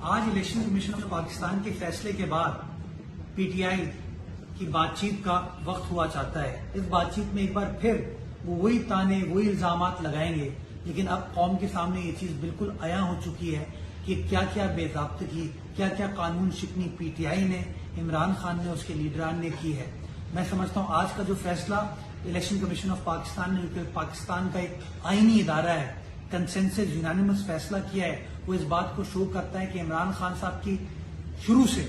آج election commission of Pakistan کے فیصلے کے بعد پی ٹی آئی کی بات چیت کا وقت ہوا چاہتا ہے. اس بات چیت میں ایک بار پھر وہ وہی تانے وہی الزامات لگائیں گے، لیکن اب قوم کے سامنے یہ چیز بالکل عیاں ہو چکی ہے کہ کیا کیا بے ضابطگی، کیا کیا قانون شکنی پی ٹی آئی نے، عمران خان نے، اس کے لیڈران نے کی ہے. میں سمجھتا ہوں آج کا جو فیصلہ الیکشن کمیشن آف پاکستان نے، جو پاکستان کا ایک آئینی ادارہ ہے، کنسنسس یونانیمس فیصلہ کیا ہے، وہ اس بات کو شو کرتا ہے کہ عمران خان صاحب کی شروع سے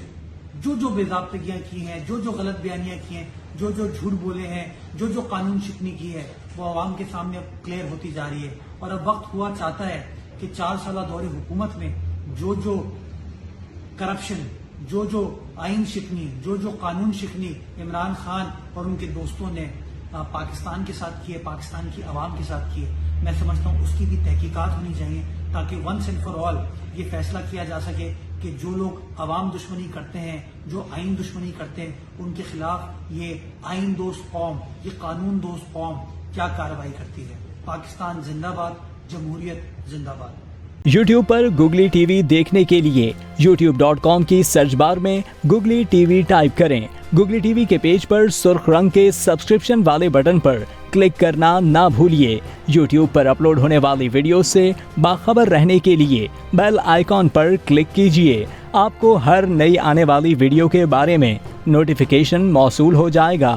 جو بے ضابطگیاں کی ہیں، جو غلط بیانیاں کی ہیں، جو جھوٹ بولے ہیں، جو قانون شکنی کی ہے، وہ عوام کے سامنے اب کلیئر ہوتی جا رہی ہے. اور اب وقت ہوا چاہتا ہے کہ 4 سالہ دور حکومت میں جو کرپشن، جو آئین شکنی، جو قانون شکنی عمران خان اور ان کے دوستوں نے پاکستان کے ساتھ کی ہے، پاکستان کی عوام کے ساتھ کی ہے، میں سمجھتا ہوں اس کی بھی تحقیقات ہونی چاہیے تاکہ ونس اینڈ فار آل یہ فیصلہ کیا جا سکے کہ جو لوگ عوام دشمنی کرتے ہیں، جو آئین دشمنی کرتے ہیں، ان کے خلاف یہ آئین دوست قوم، یہ قانون دوست قوم کیا کارروائی کرتی ہے. پاکستان زندہ باد، جمہوریت زندہ باد. یوٹیوب پر گوگلی ٹی وی دیکھنے کے لیے youtube.com کی سرچ بار میں گوگلی ٹی وی ٹائپ کریں. گوگلی ٹی وی کے پیج پر سرخ رنگ کے سبسکرپشن والے بٹن پر کلک کرنا نہ بھولیے. یوٹیوب پر اپلوڈ ہونے والی ویڈیو سے باخبر رہنے کے لیے بیل آئیکن پر کلک کیجیے. آپ کو ہر نئی آنے والی ویڈیو کے بارے میں نوٹیفیکیشن موصول ہو جائے گا.